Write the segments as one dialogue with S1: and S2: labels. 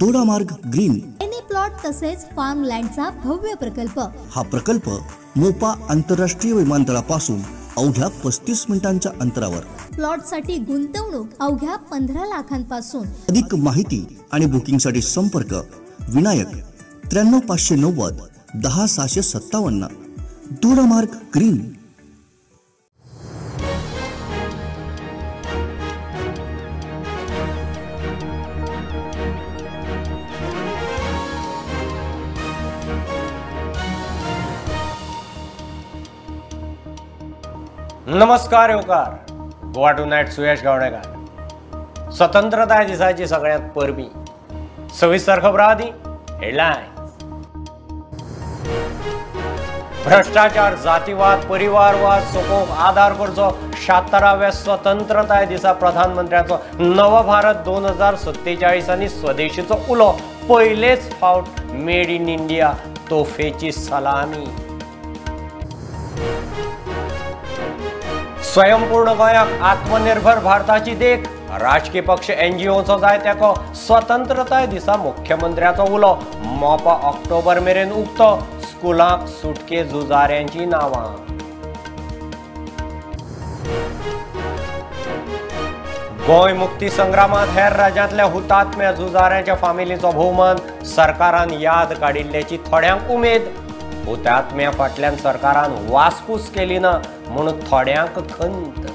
S1: Dodamarg green
S2: any plot तसेच form लँडचा भव्य प्रकल्प।
S1: हा प्रकल्प मोपा आंतरराष्ट्रीय विमानतळापासून अवघ्या 35 मिनिटांच्या अंतरावर।
S2: प्लॉट साठी गुंतवणूक अवघ्या 15 लाखांपासून।
S1: अधिक माहिती आणि बुकिंग साठी संपर्क विनायक 93590 10657। दोडामार्ग ग्रीन।
S3: नमस्कार येवकार। Goa tonight Suyash Gawdekar. स्वतंत्रता दिसाची सगळ्यात परबी सविस्तर खबर आदी हेडलाईन। भ्रष्टाचार, जातीवाद, परिवारवाद सोपोवंक आदार करचो 76व्या स्वतंत्रता दिसा प्रधानमंत्र्याचो नव भारत 2047 आनी स्वदेशीचो उलो पयलेच फावट मेड इन इंडिया तोफेची सलामी। स्वयंपूर्ण गोंयाक आत्मनिर्भर भारताची देख। राजकीय पक्ष NGOचो जाय तेको स्वतंत्रता दिसा मुख्यमंत्र्याचो उलो। मोपा ऑक्टोबर मेरेन उक्तो। स्कुलाक सुटके झुजाऱ्यांची नावां। गोंय मुक्ती संग्रामात हेर राज्यांतल्या हुतात्म्या झुजाऱ्यांच्या फामिलीचो भोवमान। सरकारान याद काडिल्ल्याची थोड्यांक उमेद। हुतात्म्या फाटल्यान सरकारान वासपूस केली ना म्हणून थोड्यांक खंत।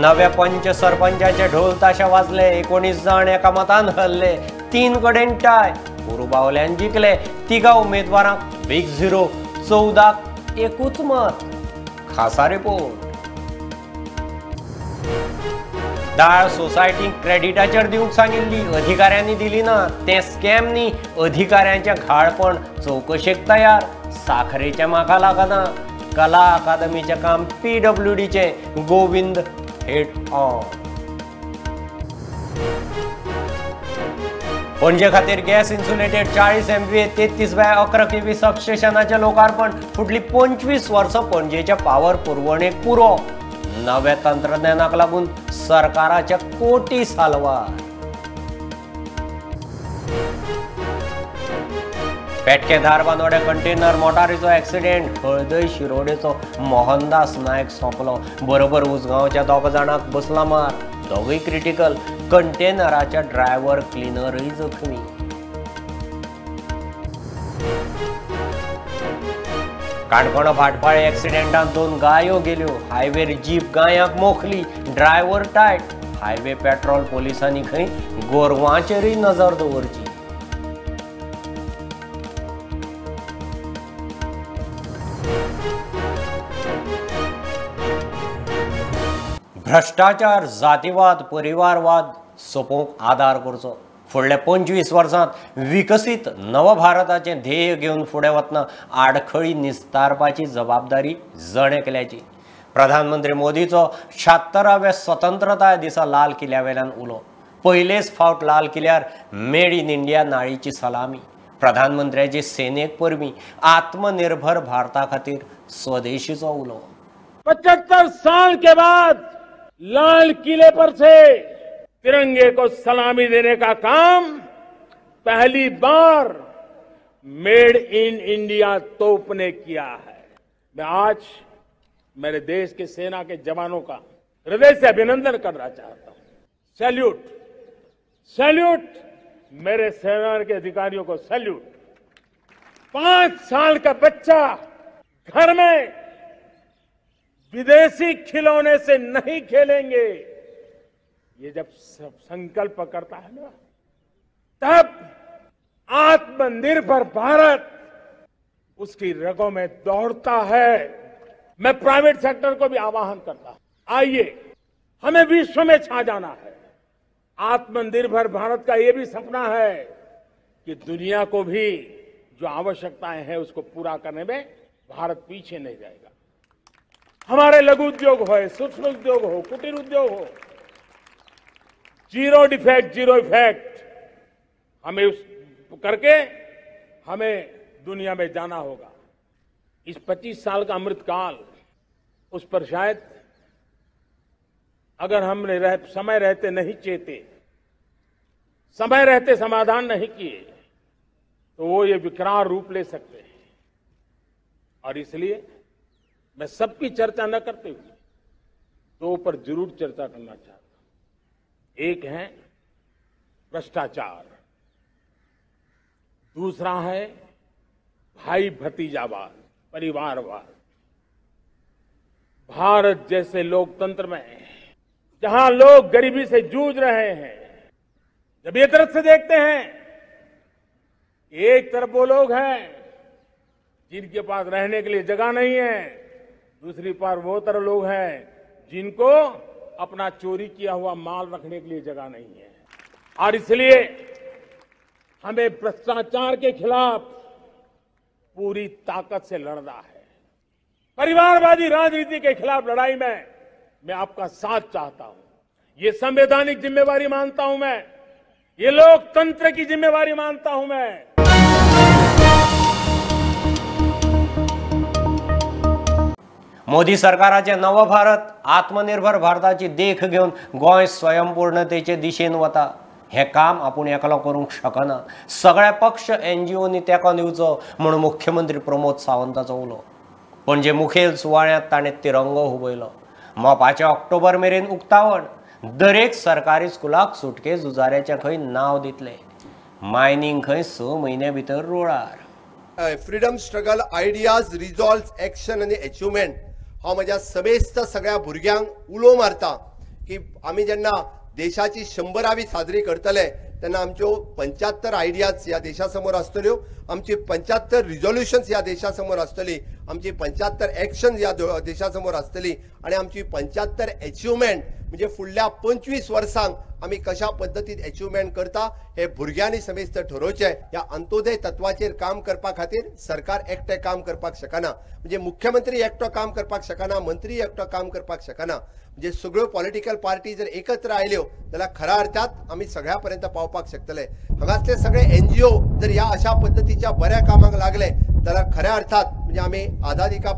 S3: नव्या पंच सरपंचाचे ढोल ताशे वाजले। 19 जाण एका मतान हरले। 3 कडेन टाय। पुरुबावल्यान जिखले। 3 उमेदवारांक बिग झिरो। 14क एकूच मत। खासा रिपोर्ट। दाळ सोसायटीक क्रेडिटाचेर दिवंक सांगिल्ली अधिकाऱ्यांनी दिली ना। ते स्कॅम न्ही, अधिकाऱ्यांचे घाळपण चौकशेक तयार। साखरेचे म्हाका लागना। कला अकादमीचे काम PWDचे गोविंद हेड ऑन। पणजे खातीर गॅस इन्सुलेटेड 40 MVA 33/11 kV सबस्टेशनाचे लोकार्पण। फुडली 25 वर्सां पणजेच्या पावर पुरवणेक पुरो। नव्या तंत्रज्ञानाक लागून सरकाराचे कोटी साल्वार। पेटके धारबांदोडे कंटेनर मोटारीचो एक्सिडेंट। हळदय शिरोडेचो मोहनदास नायक सोंपलो। बरोबर उसगांवच्या 2 जाणांक बसला मार। दोगूय क्रिटिकल। कंटेनराच्या ड्रायव्हर क्लिनरय जखमी। काणकोण भाटपाळे एक्सिडेंटात 2 गायो गेल्यो। हायवेर जीप गायांक मोखली। Driver tight. हायवे पेट्रोल पोलिसांनी खंय गोरवांचेरय नजर दवरची। भ्रष्टाचार, जातीवाद, परिवारवाद सोपोवंक आदार करचो। फुडल्या 25 वर्सांत विकसीत नव भारताचे ध्येय घेवन फुडें वतना आडखळी निस्तारपाची जबाबदारी जण एकल्याची। प्रधानमंत्री मोदीचो 76व्या स्वतंत्रता दिसा लाल किल्ल्यावेल्यान उलो। पयलेच फावट लाल किल्ल्यार मेड इन इंडिया नाळीची सलामी। प्रधानमंत्र्याची सेनेक परबीं आत्मनिर्भर भारता खातीर स्वदेशीचो उलो।
S4: 75 साल के बाद लाल किले पर से तिरंगे को सलामी देने का काम पहली बार मेड इन इंडिया तोप ने किया है। मैं आज मेरे देश के सेना के जवानों का हृदय से अभिनंदन करना चाहता हूं। सैल्यूट, सैल्यूट मेरे सेना के अधिकारियों को सैल्यूट। 5 साल का बच्चा घर में विदेशी खिलौने से नहीं खेलेंगे, ये जब संकल्प करता है ना, तब आत्मनिर्भर भारत उसकी रगों में दौड़ता है। मैं प्राइवेट सेक्टर को भी आह्वान करता हूं, आइए हमें विश्व में छा जाना है। आत्मनिर्भर भारत का ये भी सपना है कि दुनिया को भी जो आवश्यकताएं हैं उसको पूरा करने में भारत पीछे नहीं जाएगा। हमारे लघु उद्योग हो, सूक्ष्म उद्योग हो, कुटीर उद्योग हो, जीरो डिफेक्ट, जीरो इफेक्ट हमें उस करके हमें दुनिया में जाना होगा। इस 25 साल का अमृतकाल उस पर शायद अगर हमने समय रहते नहीं चेते, समय रहते समाधान नहीं किए, तो वो ये विकराल रूप ले सकते हैं। और इसलिए मैं सबकी चर्चा न करते हुए दो पर जरूर चर्चा करना चाहता हूं। एक है भ्रष्टाचार, दूसरा है भाई भतीजावाद, परिवारवाद। भारत जैसे लोकतंत्र में जहां लोग गरीबी से जूझ रहे हैं, जब ये तरफ से देखते हैं, एक तरफ वो लोग हैं जिनके पास रहने के लिए जगह नहीं है, दूसरी तरफ वो तरफ लोग हैं जिनको अपना चोरी किया हुआ माल रखने के लिए जगह नहीं है। और इसलिए हमें भ्रष्टाचार के खिलाफ पूरी ताकत से लड़ना है। परिवारवादी राजनीति के खिलाफ लड़ाई में मैं आपका साथ चाहता हूं। ये संवैधानिक जिम्मेवारी मानता हूं मैं, ये लोकतंत्र की जिम्मेवारी मानता हूं मैं।
S3: मोदी सरकाराचे नव भारत आत्मनिर्भर भारताची देख घेऊन गोंय स्वयंपूर्णतेचे दिशेन वता। हे काम आपूण एकलो करूंक शकना, सगळे पक्ष NGOनी तेको दिवचो म्हणून मुख्यमंत्री प्रमोद सावंताचो उलो। पणजे मुखेल सुवाळ्यांत ताणें तिरंगो हुबयलो। मोपाचे ऑक्टोबर मेरेन उक्तावण, दरेक सरकारी स्कुलाक सुटके झुजाऱ्याचें खंय नांव दितले, मायनिंग खंय 6 म्हयन्या भितर रुळार।
S5: Freedom struggle ideas resolves action आनी अचिव्हमेंट हांव म्हज्या समेस्त सगळ्या भुरग्यांक उलो मारता की आमी जेन्ना देशाची 100वी साजरी करतले तेन्ना आमच्यो 75 आयडियाज ह्या देशा समोर आसतल्यो, आमची 75 रिझोल्युशन्स ह्या देशा समोर आसतली, आमची 75 एक्शन ह्या देशा समोर आसतली आणि आमची 75 अचिव्हमेंट म्हणजे फुडल्या 25 वर्सांक आमी कशा पद्धतीन अचिव्हमेंट करता हे भुरग्यांनी समेस्त ठरवचें। ह्या अंत्योदय तत्वाचेर काम करपा खातीर सरकार एकटे काम करपाक शकना, म्हणजे मुख्यमंत्री एकटो काम करपाक शकना, मंत्री एकटो काम करपाक शकना। म्हणजे सगळ्यो पॉलिटिकल पार्टी जर एकत्र आयल्यो जाल्यार खऱ्या अर्थात आमी सगळ्या पर्यंत पावपाक शकतले। हांगासले सगळे NGO जर ह्या अशा पद्धतीच्या बऱ्या कामाक लागले जाल्यार खऱ्या अर्थात म्हणजे आमी आझादी का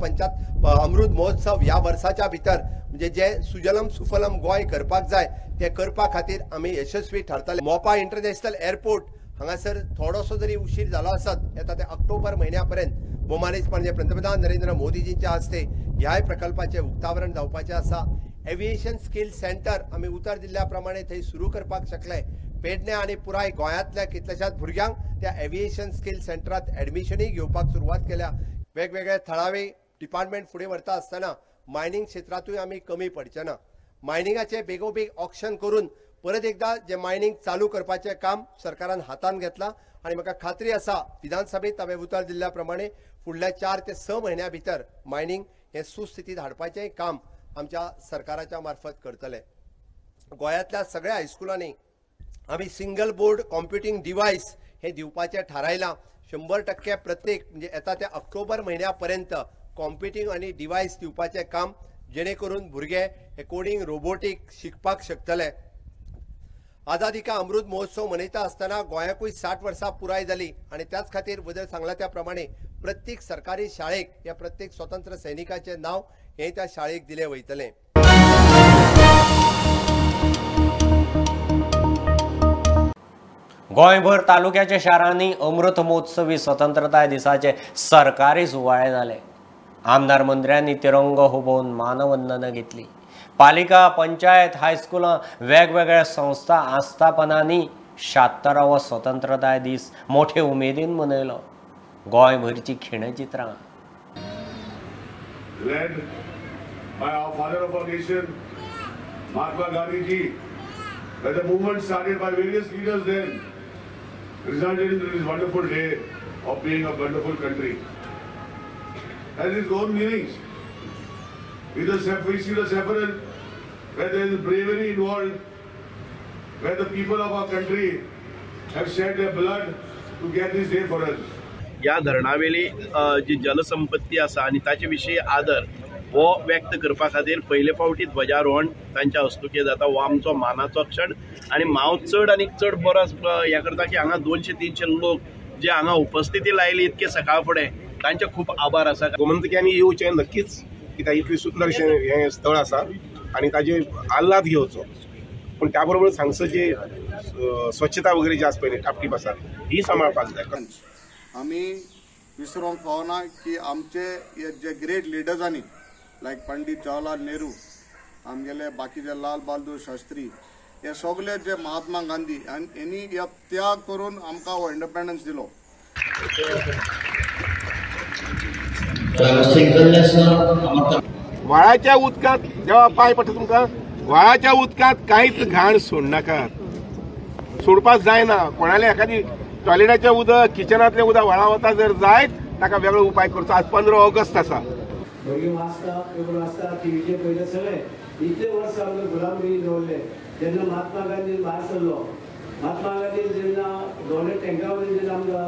S5: अमृत महोत्सव ह्या वर्साच्या भितर म्हणजे जे सुजलम सुफलम गोंय करपाक जाय ते करपा खातीर आमी यशस्वी ठरतले। मोपा इंटरनॅशनल एअरपोर्ट हांगासर थोडोसो जरी उशीर जालो आसत येता ते ऑक्टोबर म्हयन्यापर्यंत भौमानीस म्हणजे पंतप्रधान नरेंद्र मोदीजींच्या हस्ते ह्याय प्रकल्पाचे उक्तावरण जावपाचे आसा। एव्हिएशन स्किल सेंटर आमी उतर जिल्ल्या प्रमाणे थंय सुरू करपाक शकले। पेडण्या आनी पुराय गोंयांतल्या कितल्याशाच भुरग्यांक त्या एव्हिएशन स्किल सेंटरात ऍडमिशनय घेवपाक सुरवात केल्या। वेगवेगळे थळावे डिपार्टमेंट फुडें व्हरता आसतना मायनिंग क्षेत्रातूय आमी कमी पडचे ना। मायनिंगाचे बेगोबेग ऑक्शन करून परत एकदा जे मायनिंग चालू करपाचे काम सरकारान हातान घेतला आणि म्हाका खात्री आसा विधानसभेत हांवें उतर दिल्ल्या प्रमाणे फुडल्या 4 ते 6 म्हयन्या भितर मायनिंग हे सुस्थितीत हाडपाचें काम आमच्या सरकाराच्या मार्फत करतले। गोंयांतल्या सगळ्या हायस्कुलांनी आमी सिंगल बोर्ड कॉम्प्युटिंग डिवायस हे दिवपाचें थारायलां। 100% प्रत्येक म्हणजे येता त्या ऑक्टोबर म्हयन्यापर्यंत कॉम्प्युटिंग आनी डिवायस दिवपाचें काम जेणे करून भुरगे हे कोडिंग रोबोटिक शिकपाक शकतले। आझादी का अमृत महोत्सव मनयता आसतना गोंयाकूय 60 वर्सां पुराय जाली आणि त्याच खातीर वदर सांगला त्या प्रमाणे प्रत्येक सरकारी शाळेक या प्रत्येक स्वतंत्र सैनिकाचे नाव हे त्या शाळेक दिले वयतले।
S3: गोंयभर तालुक्याच्या शारांनी अमृत महोत्सवी स्वतंत्रताय दिसाचे सरकारी सुवाळे जाले। आमदार मंत्र्यांनी तिरंगो हुबोवन मानवंदना घेतली। पालिका पंचायत हायस्कुलां वेगवेगळ्या संस्था आस्थापनांनी 76वा स्वतंत्रताय दीस मोठे उमेदीन मनयलो। गोंयभरची खिणचित्रां
S6: led by our father of our nation, Mahatma Gandhi ji, where the movement started by various leaders then, resulted in this wonderful day of being a wonderful country. Has its own meanings. We see the several where there is bravery involved, where the people of our country have shed their blood to get this day for us.
S7: या धरणावेली जी जलसंपत्ती आसा आणि ताचे विशीं आदर हो व्यक्त करपा खातीर पयले फावटी ध्वजारोहण तांच्या हस्तुकी जाता। हो आमचो मानाचो क्षण आणि हांव चड आनी चड बरो हे करता की हांगा 200-300 लोक जे हांगा उपस्थिती लायली इतके सकाळ फुडें तांचे खूब आभार आसा।
S8: गोमंतक्यांनी येवचें नक्कीच कित्याक इतली सुंदर हे स्थळ आसा आणि ताजे आल्हाद घेवचो, पूण त्या बरोबर हांगसर जे स्वच्छता वगैरे जे आसा पळय टापटीप आसा ही सांबाळपाक जाय.
S9: आमी विसरूंक फावना की आमचे जे ग्रेट लिडर्सांनी लायक पंडीत जवाहरलाल नेहरू, आमगेले बाकीचे लाल बहादूर शास्त्री, हे सगळे जे महात्मा गांधी आनी हेणी त्याग करून आमकां हो इंडिपेंडन्स दिलो.
S8: व्हाळाच्या उदकांत जेव्हा पांय पडटा तुमकां, व्हाळाच्या उदकांत कांयच घाण सोडनाकात, सोडपाक जायना. कोणाले एखादी टॉयलेटाचें उदक, किचनांतलें उदक व्हाळा वता जर जायत, ताका वेगळो उपाय करचो. आज 15 ऑगस्ट आसा.
S10: भुरगीं वाचता, पेपर वाचता, टीव्हीचेर पळयता सगळे. इतले वर्स आमकां गुलामगिरी दवरले. जेन्ना महात्मा गांधी भायर सरलो, महात्मा गांधी जेन्ना दोन टँका वयल्यान जेन्ना आमकां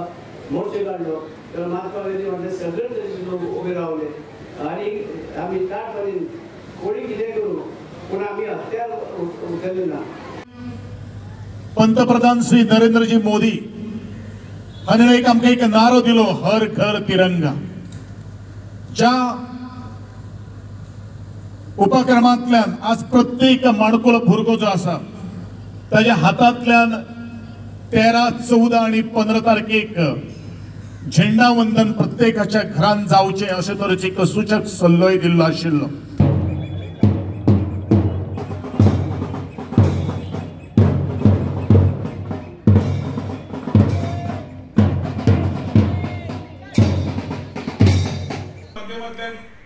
S10: मोर्चे काडलो, तेन्ना महात्मा गांधी म्हणटा सगळे तरेचे लोक उबे रावले आनी आमी ताटपणी कोणी कितें करूं पूण आमी हत्यार उखल्ले ना.
S11: पंतप्रधान श्री नरेंद्रजी मोदी हाणें आमकां एक नारो दिलो, हर घर तिरंगा. ज्या उपक्रमांतल्यान आज प्रत्येक माणकुलो भुरगो जो आसा ताच्या हातांतल्यान 13, 14 आनी 15 तारखेक झेंडा वंदन प्रत्येकाच्या घरांत जावचें अशे तरेचो एक सूचक सल्लोय दिल्लो आशिल्लो.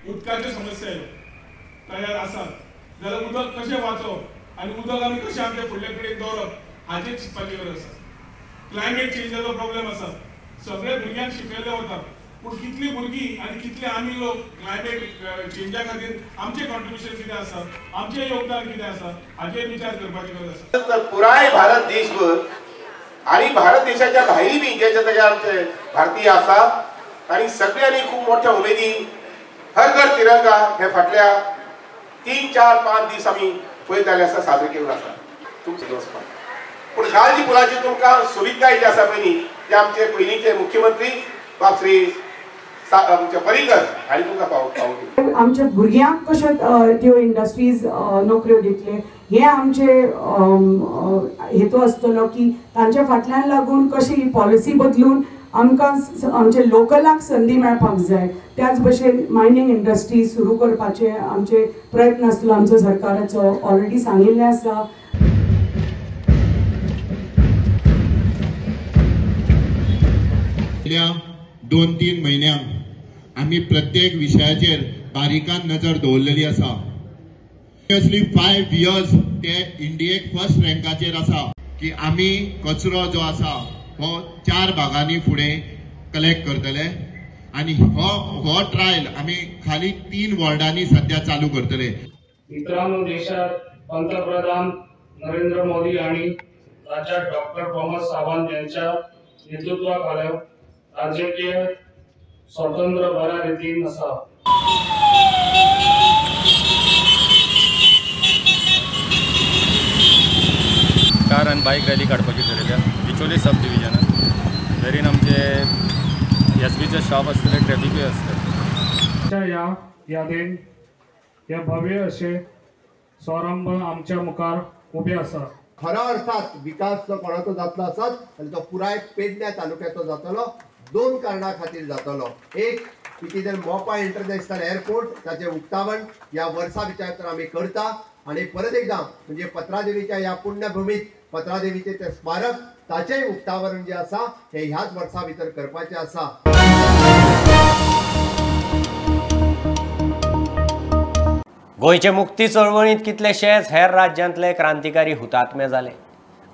S12: उदकाच्यो समस्या तयार आसात जाल्यार उदक कशें वाचोवप आनी उदक आमी कशें आमच्या फुडल्या पिळगेक दवरप हाचेर चिंतपाची गरज आसा. क्लायमेट चेंजाचो प्रॉब्लेम आसा, सगळे भुरग्यांक शिकयले वतात, पूण कितलीं भुरगीं आनी कितले आमी लोक क्लायमेट चेंजा खातीर आमचें कॉन्ट्रिब्युशन कितें आसा, आमचें योगदान कितें आसा हाचेर विचार करपाची गरज आसा.
S8: तर पुराय भारत देशभर आणि भारत देशाच्या भायरी बी जे जे आमचे भारतीय आसा आणि सगळ्यांनी खूप मोठ्या उमेदीन हर घर तिरंगा हे फाटल्या 3, 4, 5 दीस आमी पळयत आयले आसा, साजरे केल्लो आसा. पूण गालजी पुलाची तुमकां सुविधा जी आसा पळय ते आमचे पयलींचे मुख्यमंत्री बाब श्री आमचे पर्रीकर हांणी तुमकां पावोवन
S13: आमच्या भुरग्यांक कशे त्यो इंडस्ट्रीज नोकऱ्यो दितले हे आमचे हेतू आसतलो की तांच्या फाटल्यान लागून कशी ही पॉलिसी बदलून आमकां आमचे लोकलांक संदी मेळपाक जाय. त्याच भशेन मायनींग इंडस्ट्री सुरू करपाचे आमचे प्रयत्न आसलो आमचो सरकाराचो, ऑलरेडी सांगिल्लें आसा.
S14: गेल्या 2-3 म्हयन्यांक आमी प्रत्येक विशयाचेर बारीकान नजर दवरलेली आसा. 5 years ते इंडियेक फर्स्ट रँकाचेर आसा की आमी कचरो जो आसा हो 4 भागांनी फुडें कलेक्ट करतले आणि हो ट्रायल आम्ही खाली 3 वॉर्डांनी सध्या चालू करतले.
S10: मित्रांनो, देशात पंतप्रधान नरेंद्र मोदी आणि राज्यात डॉक्टर प्रमोद सावंत यांच्या नेतृत्वाखाली राजकीय स्वतंत्र बऱ्या रितीन आसा.
S15: कार आणि बाईक रॅली काडपाची ठरयल्या बिचोली सब डिव्हिजनात. दरेन आमचे एसबीचे स्टाफ आसतले, ट्रॅफिकूय आसतले.
S10: या यादीन हे भव्य असे समारंभ आमच्या मुखार उबे आसा.
S5: खऱ्या अर्थात विकास जो कोणाचो जातलो आसत आनी तो पुराय पेडण्या तालुक्याचो जातलो. 2 कारणां खातीर जातलो. एक, कितें मोपा इंटरनॅशनल एअरपोर्ट ताचें उक्तावण ह्या वर्सा भितर आमी करता. आणि परत एकदा म्हणजे पत्रादेवीच्या ह्या पुण्यभूमीत पत्रादेवीचे ते स्मारक ताचेय उक्तावरण जे आसा हे ह्याच वर्सा भितर करपाचे आसा.
S3: गोंयचे मुक्ती चळवळींत कितलेशेच हेर राज्यांतले क्रांतिकारी हुतात्मे जाले.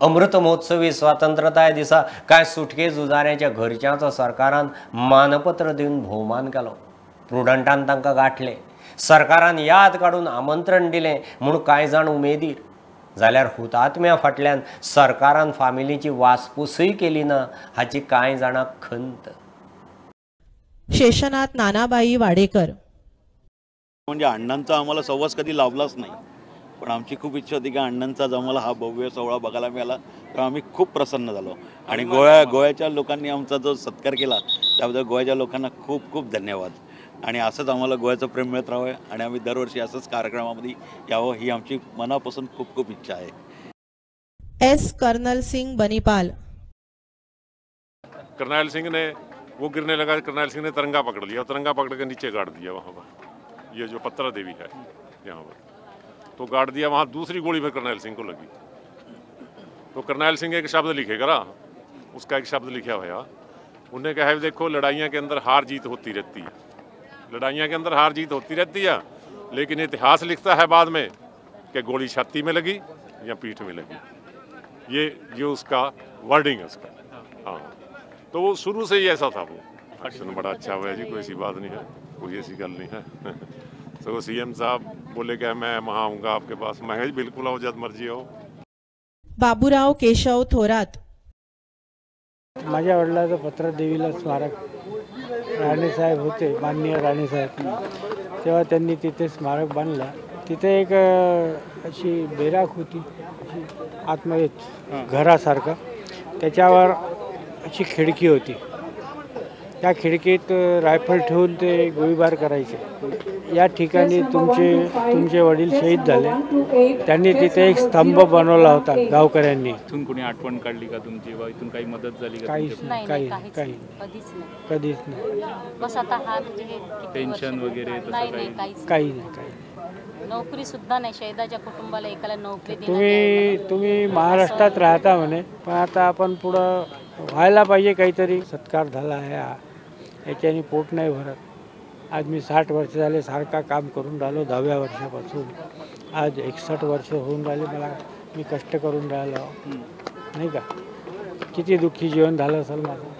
S3: अमृत महोत्सवी स्वातंत्र्यताय दिसा कांय सुटके झुजाऱ्यांच्या घरच्यांचो सरकारान मानपत्र दिवन भोवमान केलो. प्रुडंटान तांकां गाठले. सरकारान याद काडून आमंत्रण दिलें म्हूण कांय जाण उमेदीर. जाल्यार हुतात्म्या फाटल्यान सरकारान फामिलीची वासपूसय केली ना हाची कांय जाणांक खंत.
S16: शेषनाथ नानाबाई वाडेकर.
S17: म्हणजे अण्णांचा आम्हाला सहवास कधी लाभलाच नाही, पण आमची खूप इच्छा होती की अण्णांचा जो आम्हाला हा भव्य सोहळा बघायला मिळाला तर आम्ही खूप प्रसन्न झालो. आणि गोव्याच्या लोकांनी आमचा जो सत्कार केला त्याबद्दल गोव्याच्या लोकांना खूप खूप धन्यवाद. आणि असंच आम्हाला गोव्याचं प्रेम मिळत राहावं आणि आम्ही दरवर्षी असंच कार्यक्रमामध्ये यावं ही आमची मनापासून खूप खूप इच्छा आहे।
S16: एस कर्नल सिंह बनीपाल।
S18: करनैल सिंह ने वो गिरने लगा, करनैल सिंह ने तिरंगा पकड़ लिया, तिरंगा पकड़ के नीचे गाड़ दिया वहाँ पर, ये जो पत्रा देवी है यहाँ पर, तो गाड़ दिया। वहाँ दूसरी गोली में करनैल सिंह को लगी, तो करनैल सिंह एक शब्द लिखेगा ना, उसका एक शब्द लिखा हुआ, उन्हें कहा है देखो लड़ाइयाँ के अंदर हार जीत होती रहती है, लड़ाइयाँ के अंदर हार जीत होती रहती है, लेकिन इतिहास लिखता है बाद में कि गोली छाती में लगी या पीठ में लगी, ये उसका वर्डिंग है उसका। हाँ, तो वो शुरू से ही ऐसा था। वो एक्शन बड़ा अच्छा हुआ है जी, कोई ऐसी बात नहीं है, कोई ऐसी गल नहीं है। तो सीएम साहब बोले कि मैं वहाँ आऊँगा आपके पास, मैं कहा जी बिल्कुल आओ, जब मर्जी आओ।
S16: बाबूराव केशव थोरात।
S10: माझ्या वडिलाचं पत्र देवीला स्मारक राणेसाहेब होते, माननीय राणेसाहेब, तेव्हा त्यांनी तिथे स्मारक बांधलं। तिथे एक अशी बेराक होती, आतमध्ये घरासारखं, त्याच्यावर अशी खिडकी होती, त्या खिडकीत रायफल ठेवून ते गोळीबार करायचे। या ठिकाणी तुमचे वडील शहीद झाले, त्यांनी तिथे एक स्तंभ बनवला होता गावकऱ्यांनी।
S15: इथून कोणी आठवण काढली का तुमची, वा इथून काही मदत झाली का?
S10: कधीच नाही।
S19: बस आता हा
S15: टेन्शन वगैरे तसं
S10: काही नाही।
S19: नोकरी सुद्धा नाही, शहीदाच्या कुटुंबाला एकाला नोकरी देणं।
S10: तुम्ही महाराष्ट्रात राहता म्हणे, पण आता आपण पुढं व्हायला पाहिजे काहीतरी। सत्कार झाला आहे, याच्याने पोट नाही भरत। आज मी 60 वर्ष झाले सारखा काम करून राहिलो, 10व्या वर्षापासून आज 61 वर्ष होऊन राहिले मला, मी कष्ट करून राहिलो नाही का। किती दुःखी जीवन झालं असेल माझं।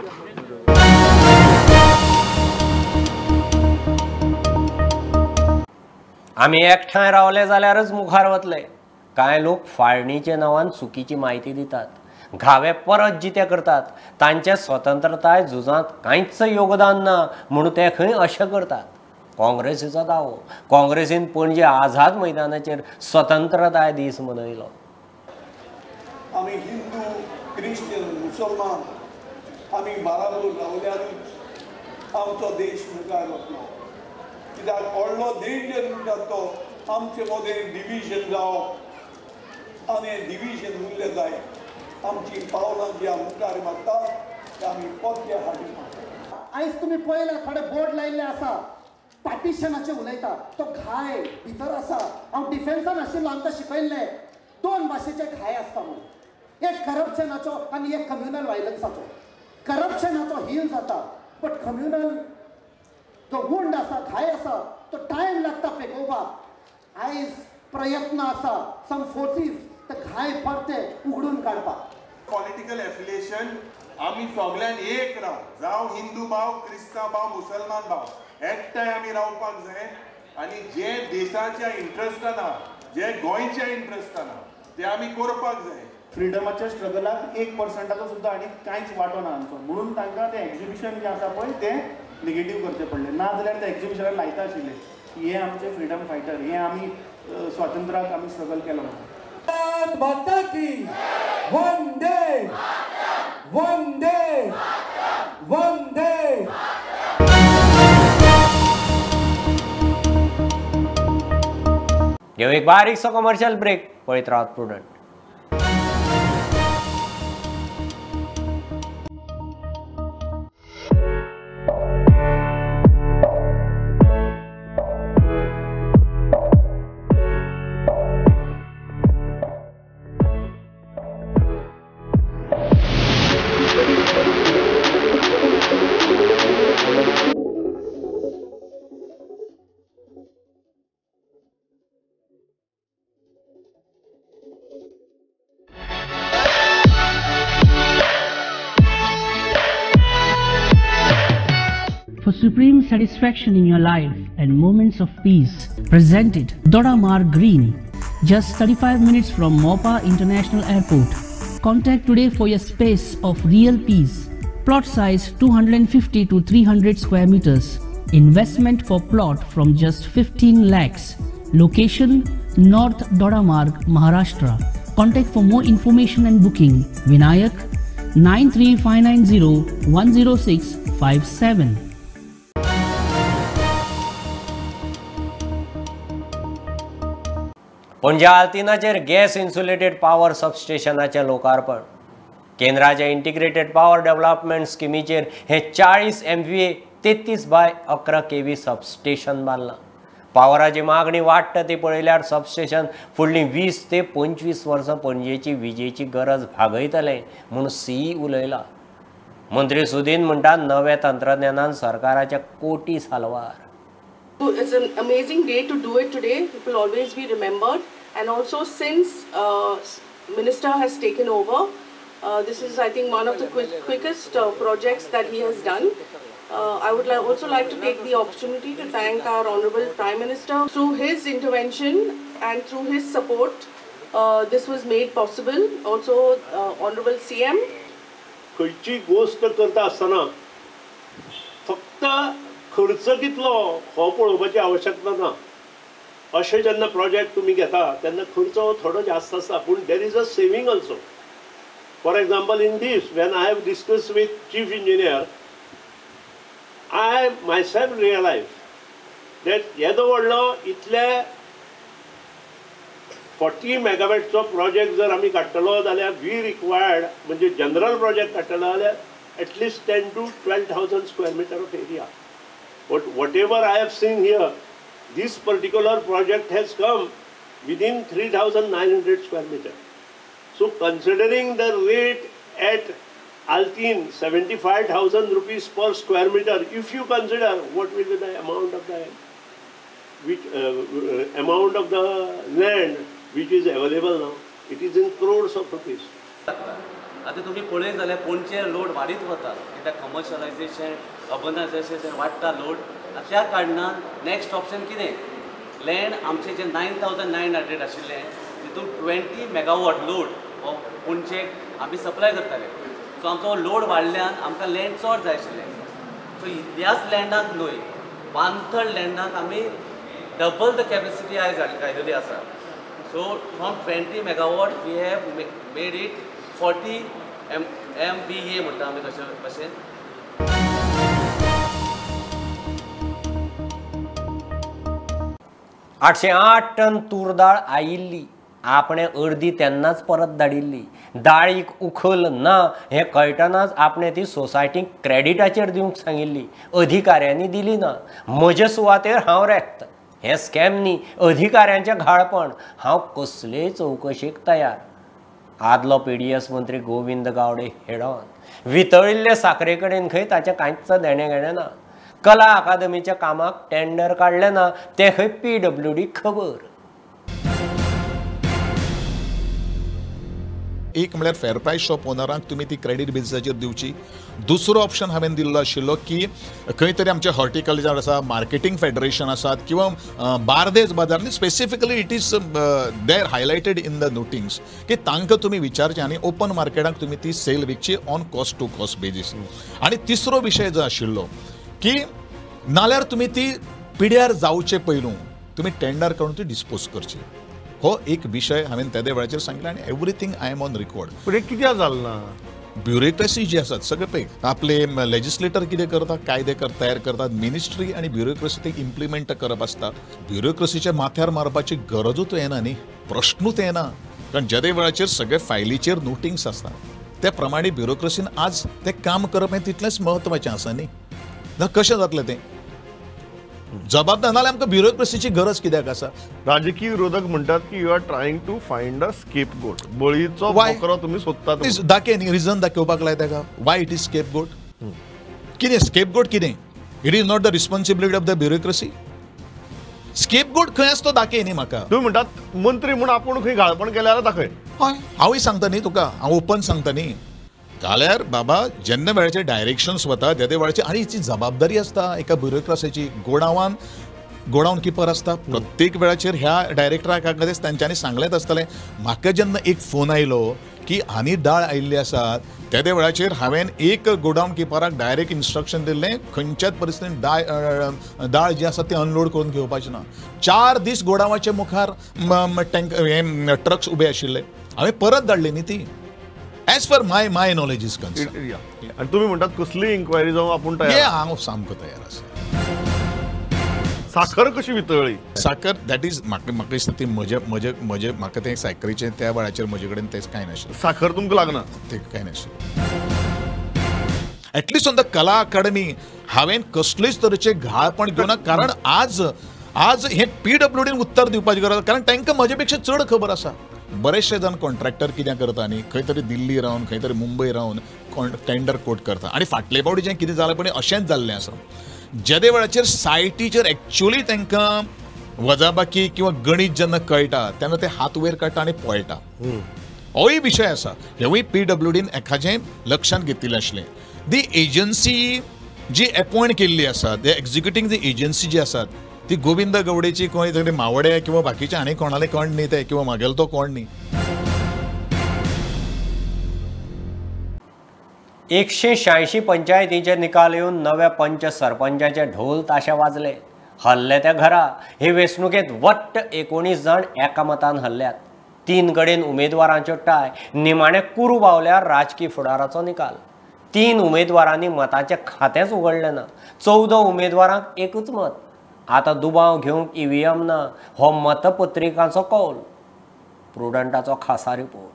S3: आम्ही एकठांय रावले जाल्यारच मुखार वतले। कांय लोक फाळणीचे नांवान चुकीची माहिती दितात, घावे परत जिते करतात, तांचे स्वतंत्रताय झुजांत कांयच योगदान ना म्हणून ते खंय अशें करतात। काँग्रेसीचो दावो, काँग्रेसीन पणजे आझाद मैदानाचेर स्वतंत्रताय दीस मनयलो।
S20: आमी हिंदू, क्रिश्चन, मुसलमान आमी बाराबरोर रावल्यारूच आमचो देश मुखार वतलो। कित्याक व्हडलो डेंजर म्हणटा तो आमचे मदें डिविजन जावप, आनी डिविजन उरलें जाय। आमची पावलां जी मुखार मारता ते आमी पक्के हाडून।
S21: आयज तुमी पळयला थोडे बोर्ड लायिल्ले आसा, पार्टिशनाचे उलयता, तो घाय भितर आसा। हांव डिफेन्सान आशिल्लो, आमकां शिकयल्ले 2 भाशेचे घाय आसता म्हणून, एक करप्शनाचो आनी एक कम्युनल वायलन्साचो। करप्शनाचो हील जाता, बट कम्युनल तो गुंड आसा, घाय आसा, तो टायम लागता पेकोवपाक। आयज प्रयत्न आसा सम फोर्सीस ते घाय परते उगडून काडपाक।
S22: पॉलिटिकल एफिलिएशन आमी सगळ्यान एक राव, जावं हिंदू भाव, क्रिस्तांव भाव, मुसलमान भाव, एकठांय आमी रावपाक जाय। आनी जे देशाच्या इंट्रस्टान आहा, जे गोंयच्या इंट्रस्टान आहा, ते आमी करपाक जाय।
S23: फ्रिडमाच्या स्ट्रगलाक 1% सुद्दां आनी कांयच वांटो ना आमचो, म्हणून तांकां तें एक्झिबिशन जें आसा पळय तें नेगेटीव करचें पडलें। ना जाल्यार ते एक्झिबिशनार लायता आशिल्ले की हे आमचे फ्रिडम फायटर, हे आमी स्वातंत्र्याक आमी स्ट्रगल केलो।
S24: माता की वंदे वंदे वंदे।
S3: घेऊ एक बारीकसो कमर्शियल ब्रेक, पळयत Rawat prudent.
S25: For supreme satisfaction in your life and moments of peace, presented Dodamar Green, just 35 minutes from Mopa International Airport. Contact today for your space of real peace. Plot size 250 to 300 square meters. Investment for plot from just 15 lakhs. Location North Dodamarg, Maharashtra. Contact for more information and booking. Vinayak 93590 10657.
S3: पणजे आल्तिनाचेर gas insulated power सबस्टेशनाचें लोकार्पण. केंद्राच्या integrated power development स्किमीचेर हे 40 MVA 33/11 kV substation बांदलां. पॉवराची मागणी वाडटा ती पळयल्यार substation फुडलीं 20 ते 25 वर्सां पणजेची विजेची गरज भागयतले म्हूण CE उलयला. मंत्री सुदीन म्हणटा नव्या तंत्रज्ञानान सरकाराच्या कोटी सालवार.
S1: It's an amazing day to do it today. It will always be remembered. And also since Minister has taken over, this is I think one of the quickest projects that he has done. I would also like to take the opportunity to thank our Honorable Prime Minister. Through his intervention and through his support, this was made possible. Also Honorable CM.
S2: खंयची गोष्ट करता आसतना फक्त खर्च कितलो हो पळोवपाची आवश्यकता ना. अशें जेन्ना प्रोजेक्ट तुमी घेता तेन्ना खर्च हो थोडो जास्त आसता पूण there is a saving also. For example in this when I have discuss with chief engineer I myself realized that येदो व्हडलो इतले 40 मेगावॅटचो प्रोजेक्ट जर आमी काडटलो जाल्यार वी रिक्वायर्ड म्हणजे जनरल प्रोजेक्ट काडटलो जाल्यार at least 10 to 12,000 square meter of area. But whatever I have seen here, this particular project has come within 3,900 square meter. So considering the rate at Altin 75,000 rupees per square meter, if you consider what will be the amount of the land which is available now, it is in crores of rupees.
S4: आता तुम्ही पळय जाल्यार पणजे load वाडीत वता कित्याक कमर्शलायजेशन अर्बनायजेशन वाडटा load. त्या कारणान नेक्स्ट ऑप्शन कितें लँड आमचे जे 9,900 आशिल्ले तितून 20 मेगावॉट लोड हो पणजेक आमी सप्लाय करताले. सो आमचो लोड वाडल्यान आमकां लँड चड जाय आशिल्लें. सो ह्याच लँडाक न्हय 1/3 लँडाक आमी डबल द कॅपेसिटी आयज घायलेली आसा. So from 20 megawatt we have made it 40 MVA म्हणटा आमी कशें भशेन.
S3: 808 टन तूर दाळ आयिल्ली आपणे अर्दी तेन्नाच परत धाडिल्ली. दाळीक उखल ना हें कळटनाच आपणे ती सोसायटीक क्रेडिटाचेर दिवंक सांगिल्ली. अधिकाऱ्यांनी दिली ना. म्हजे सुवातेर हांव रेक्त. हें स्कॅम न्ही अधिकाऱ्यांचें घाळपण. हांव कसलेय चवकशेक तयार. आदलो PDS मंत्री गोविंद गावडे हेडोन. वितळिल्ले साखरे कडेन खंय ताचें कांयच देणें घेणें ना. कला अकादमीच्या कामाक टेंडर काडलें ना तें खंय PWD खबर.
S11: एक म्हळ्यार फेर प्रायस शॉप ओनरांक तुमी ती क्रेडीट बेसिसाचेर दिवची. दुसरो ऑप्शन हांवें दिल्लो आशिल्लो की खंय तरी आमचे हॉर्टिकल्चर आसा, मार्केटिंग फेडरेशन आसात किंवा बार्देस बाजार आनी specifically it is there highlighted in the notings की तांकां तुमी विचारचें आनी ओपन मार्केटाक तुमी ती सेल विकची on cost to cost basis. आनी तिसरो विशय जो आशिल्लो की नाल्यार तुमी ती पिड्यार जावचे पयलू तुमी टेंडर करून ती डिस्पोज करची. हो एक विशय हांवें त्या वेळाचेर सांगला आनी everything I am on record.
S6: पूण कित्याक जालें ना?
S11: ब्युरोक्रेसी जी आसात सगळे पळय आपले लेजिस्लेटर कितें करता कायदे तयार करतात. मिनिस्ट्री आनी ब्युरोक्रेसी ते इम्प्लिमेंट करप आसता. ब्युरोक्रेसीच्या माथ्यार मारपाची गरजूच येना न्ही, प्रश्नूच येना. कारण ज्या वेळाचेर सगळे फायलीचेर नोटिंग्स आसता त्या प्रमाणे ब्युरोक्रेसीन आज तें काम करप हें तितलेंच म्हत्वाचें आसा न्ही. कशें जातलें तें जबाबदार नाल्यार आमकां ब्युरोक्रेसीची गरज कित्याक आसा?
S6: राजकीय विरोधक म्हणटात की you are trying to find a scapegoat. बळीचो बोकरो तुमी सोदतात.
S11: दाखय न्ही रिजन दाखोवपाक लाय ताका. Why it is scapegoat? कितें स्केपगोट कितें? It is not the responsibility of the bureaucracy. Scapegoat खंय आसा तो दाखय न्ही म्हाका.
S6: तुम्ही म्हणटात मंत्री म्हूण आपूण खंय घाळपण केलें जाल्यार दाखय.
S11: हय हांवूय सांगता न्ही तुका, हांव ओपन सांगता न्ही. जाल्यार बाबा जेन्ना वेळाचे डायरेक्शन्स वता त्या वेळाचे आनी हिची जबाबदारी आसता एका ब्युरोक्रेसीची. गोडावन किपर आसता प्रत्येक वेळाचेर ह्या डायरेक्टराक तांच्यांनी सांगलेंच आसतलें. म्हाका जेन्ना एक फोन आयलो की आनी दाळ आयिल्ली आसात त्या वेळाचेर हांवें एक गोडावन किपराक डायरेक्ट इन्स्ट्रक्शन दिल्लें खंयच्याच परिस्थितीन दाळ जी आसा ती अनलोड करून घेवपाची ना. 4 दीस गोडावाचे मुखार ट्रक्स उबे आशिल्ले. हांवें परत धाडली न्ही ती. As per my knowledge is concern.
S6: आनी तुमी म्हणटात कसली इन्क्वायरी जावं आपूण तयार.
S11: हांव सामको तयार आसा.
S6: साखर कशी वितळ्ळी?
S7: साखर दॅट इज म्हाका दिसता ती म्हाका तें साखरेचें त्या वेळाचेर म्हजे कडेन तें कांय नाशिल्लें.
S6: साखर तुमकां लागना?
S7: तें कांय नाशिल्लें. एटलिस्ट ऑन द कला अकादमी हांवें कसलेच तरेचे घाळपण घेवना, कारण आज हे PWDन उत्तर दिवपाची गरज, कारण तांकां म्हजे पेक्षा चड खबर आसा. बरेचशे जाण कॉन्ट्रॅक्टर कितें करता न्ही, खंय तरी दिल्ली रावन खंय तरी मुंबय रावन टेंडर कोट करता, आनी फाटले फावटी जें कितें जालें पण अशेंच जाल्लें आसा. ज्या वेळाचेर सायटीचेर एक्चुअली तांकां वजाबाकी किंवा गणीत जेन्ना कळटा तेन्ना ते हात वयर काडटा आनी पळयटा. होय विशय आसा. हेवूय PWDन एखादें लक्षांत घेतिल्लें आसलें. दी एजन्सी जी अपॉयंट केल्ली आसा, दी एक्झिक्युटींग दी एजन्सी जी आसात ती गोविंद गवडेची कोण तरी मावडे किंवा बाकीचे आनी कोणाले कोण न्ही ते, किंवा म्हागेलो तो कोण न्ही.
S3: 186 पंचायतींचे निकाल येवन नव्या पंच सरपंचाचे ढोल ताशे वाजले. हल्ले त्या घरा हे वेंचणुकेंत वट्ट 19 जण एका मतान हल्ल्यात. 3 कडेन उमेदवारांच्यो टाय, निमाणे कुरू बावल्यार राजकीय फुडाराचो निकाल. 3 उमेदवारांनी मताचें खातेंच उगडलें ना. 14 उमेदवारांक एकूच मत. आतां दुबाव घेवंक EVM ना, हो मतपत्रिकांचो कौल. प्रुडंटाचो खासा रिपोर्ट.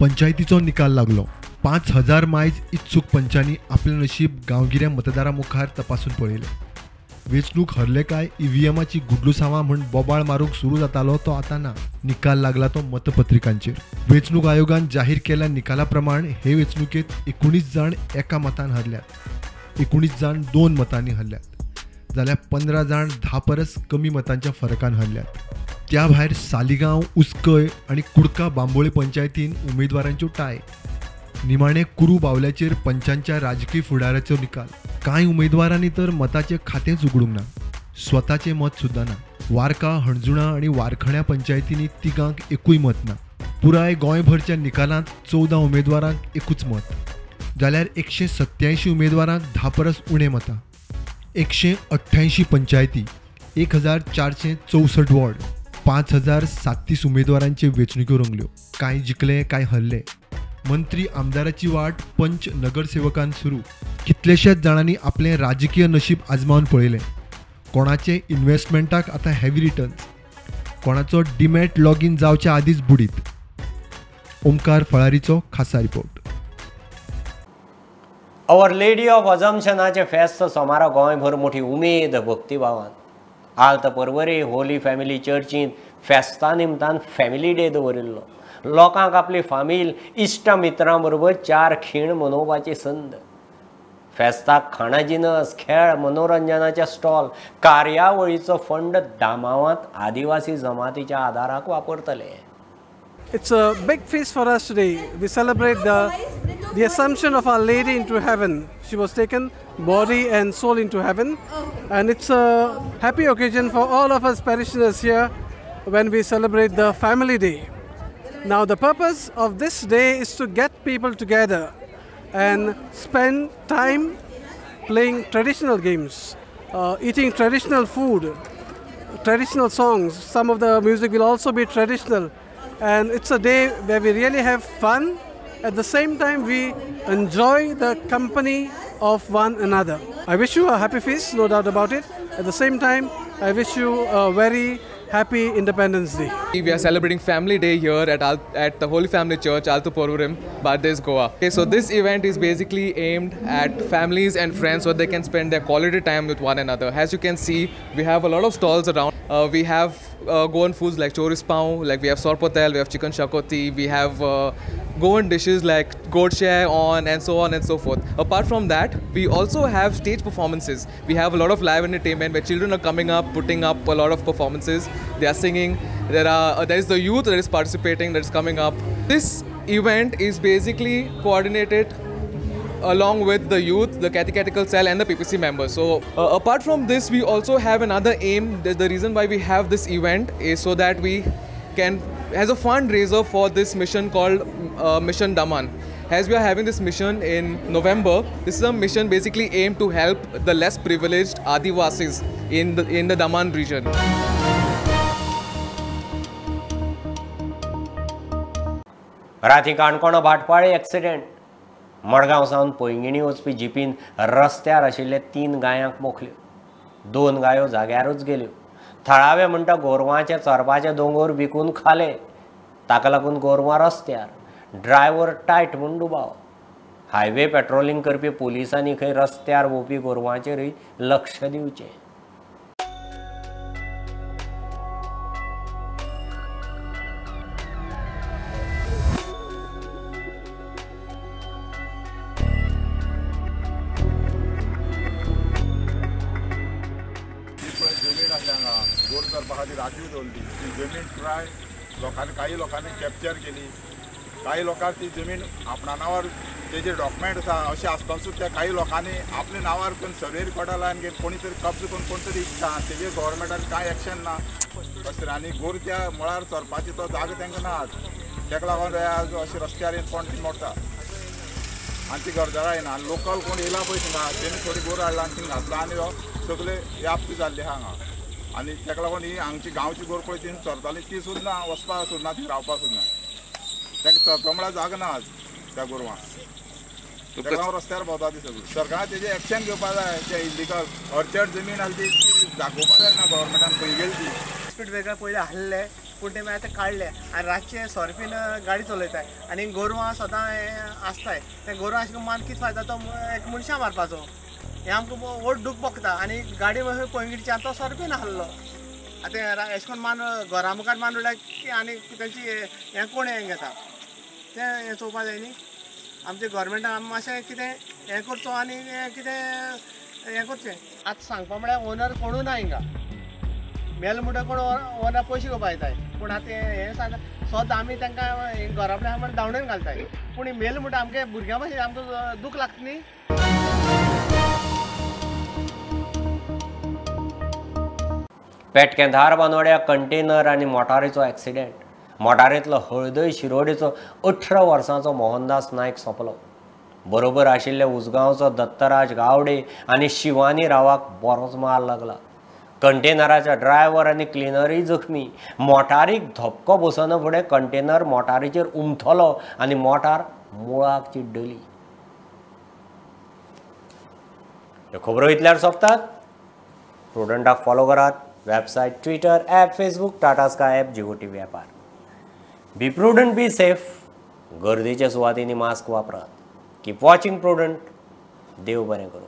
S8: पंचायतीचो निकाल लागलो. 5000 मायज इत्सूक पंचांनी आपलें नशीब गांवगिऱ्या मतदारां मुखार तपासून पळयलें. वेंचणूक हरले काय EVMची गुडलुसांवां म्हूण बोबाळ मारूंक सुरू जातालो तो आतां ना. निकाल लागला तो मतपत्रिकांचेर. वेंचणूक आयोगान जाहीर केल्या निकाला प्रमाण हे वेंचणुकेंत 19 जाण एका मतान हरल्यात. 19 जाण 2 मतांनी हरल्यात. जाल्यार 15 जाण 10 परस कमी मतांच्या फरकान हरल्यात. त्या भायर सालिगांव, उस्कय आनी कुडका बांबोळे पंचायतीन उमेदवारांच्यो टाय. निमाणे कुरू बावल्याचेर पंचांच्या राजकीय फुडाराचो निकाल. कांय उमेदवारांनी तर मताचें खातेंच उगडूंक ना, स्वताचें मत सुद्दां ना. वारका, हणजुणा आनी वारखण्या पंचायतींनी तिगांक एकूय मत ना. पुराय गोंयभरच्या निकालांत 14 उमेदवारांक एकूच मत. जाल्यार 187 उमेदवारांक 10 परस उणें मतां. 188 पंचायती, 1464 वॉर्ड, 5037 उमेदवारांचे वेंचणुको रंगल्यो. कांय जिखले, कांय हरले. मंत्री आमदाराची वाट पंच नगरसेवकान सुरू. कितलेशेच जाणांनी आपलें राजकीय नशीब आजमावन पळयलें. कोणाचे इन्व्हेस्टमेंटाक आतां हेवी रिटर्न्स, कोणाचो डिमॅट लॉगीन जावच्या आदींच बुडीत. ओमकार फळारीचो खासा रिपोर्ट.
S3: अवर लेडी ऑफ अजम्पशनाचे फेस्त सोमारा गोंयभर मोठी उमेद भक्तिभावान. आल्त परवरे होली फॅमिली चर्चींत फेस्ता निमतान फॅमिली डे दवरिल्लो. लोकांक आपली फामील इश्ट मित्रां बरोबर 4 खीण मनोवपाची संद. फेस्ताक खाणा जिनस, खेळ, मनोरंजनाचे स्टॉल, कार्यावळीचो फंड दामावांत आदिवासी जमातीच्या आदाराक वापरतले.
S9: It's a big feast for us today. We celebrate the Assumption of Our Lady into heaven. She was taken body and soul into heaven, and it's a happy occasion for all of us parishioners here when we celebrate the Family Day. Now the purpose of this day is to get people together and spend time playing traditional games, eating traditional food, traditional songs. Some of the music will also be traditional. And it's a day where we really have fun. At the same time, we enjoy the company of one another. I wish you a happy feast, no doubt about it. At the same time, I wish you a very happy Independence Day.
S12: We are celebrating Family Day here at the Holy Family Church, Alto Porurim, Bardes, Goa. Okay, so this event is basically aimed at families and friends so they can spend their quality time with one another. As you can see, we have a lot of stalls around. We have Goan foods like choris pav, like we have sorpotel, we have chicken shakoti, we have Goan dishes like goat share and so on and so forth. Apart from that, we also have stage performances. We have a lot of live entertainment where children are coming up, putting up a lot of performances. They are singing. There is the youth that is participating, that is coming up. This event is basically coordinated along with the youth, the catechetical cell and the PPC members. So apart from this, we also have another aim. The reason why we have this event is so that we can, as a fundraiser for this mission called Mission Daman. As we are having this mission in November, this is a mission basically aimed to help the less privileged Adivasis in the Daman region.
S3: राती Canacona भाटपाळी accident. Madgaon सावन पैंगिणी वचपी जीपीन रस्त्यार आशिल्ले 3 गायांक मोखल्यो. 2 गायो जाग्यारूच गेल्यो. थळावे म्हणटा गोरवांचे चरपाचे दोंगर विकून खाले. ताका लागून गोरवां रस्त्यार. ड्रायव्हर टायट म्हूण डुबाव. हायवे पेट्रोलिंग करपी पुलिसांनी खंय रस्त्यार भोंवपी गोरवांचेरूय लक्ष दिवचें.
S5: गोर करपा खातीर राखीव दवरली ती जमीन प्राय लोकांनी काही लोकांनी कॅप्चर केली. काही लोकांक ती जमीन आपणा नांवार तेजे डॉक्युमेंट आसा अशें आसतना सुद्दां त्या काही लोकांनी आपल्या नांवार करून सर्वे रिकॉर्डा लावन घेवन कोणी तरी कब्ज करून कोण तरी इकता. तेजेर गव्हर्मेंटान कांय एक्शन ना. अशें आनी गोर त्या मळार चरपाची तो जागो तांकां ना. ताका लागून अशें रस्त्यार येवन कोण मोडटा आनी ती गरजेला येना. आनी लोकल कोण येयला पळय थिंगा तेणी थोडी गोर हाडला आनी थिंगा घातला आनी हो सगळे व्याप्त जाल्ले हांगा. आनी ताका लागून ही हांगची गांवची गोर पळय ती चरताली ती सुद्दां वचपाक सोदना ती रावपाक सोदना. तांकां चरपा म्हळ्यार जागा ना आज त्या गोरवांक. ताका लागून रस्त्यार भोंवता ती सगळी. सरकारान तेजेर एक्शन घेवपाक जाय. ते इलिगल अर्चर्ड जमीन आसा ती दाखोवपाक जायना गव्हर्मेंटान खंय गेली ती.
S13: स्पीड ब्रेकर पयलीं हाडले पूण ते मागीर काडले आनी रातचे सोरफीन गाडी चलयताय आनी गोरवां सदां आसताय. ते गोरवां अशें मान कितें फायदा तो एक मनशां मारपाचो. हें आमकां व्हड दूख भोगता. आनी गाडी पयलींच्यान तो सोरफीन हाडलो. आतां अशें करून मान घरा मुखार मान उडल्या आनी तेंची हें कोण हें घेता तें हें चोवपा जाय न्ही. आमच्या गव्हर्मेंटान मातशें कितें हें करचो आनी कितें हें करचें. आतां सांगपा म्हळ्यार ओनर कोणूय ना हिंगा. मेल म्हणटा कोण ओनर पयशे घेवपा येताय पूण आतां हें सांगता सद्दां आमी तांकां घरा कडेन आमी धांवडेन घालताय पूण मेल म्हणटा आमगे भुरग्यां मातशें आमकां दूख लागता न्ही.
S3: पेटकें धार बांदोड्या कंटेनर आनी मोटारीचो एक्सिडेंट. मोटारींतलो हळदय शिरोडेचो 18 वर्सांचो मोहनदास नायक सोंपलो. बरोबर आशिल्ले उसगांवचो दत्तराज गावडे आनी शिवानी रावाक बरोच मार लागला. कंटेनराच्या ड्रायव्हर आनी क्लिनरय जखमी. मोटारीक धपको बसना फुडें कंटेनर मोटारीचेर उमथलो आनी मोटार मुळाक चिड्डली. ह्यो खबरो इतल्यार सोंपतात. प्रुडंटाक फॉलो करात. Website, Twitter, app, Facebook, Tata Sky app, Jio TV ॲपार. Be prudent, be safe. गर्देच्या सुवातींनी मास्क वापरात. Keep watching prudent. देव बरें करूं.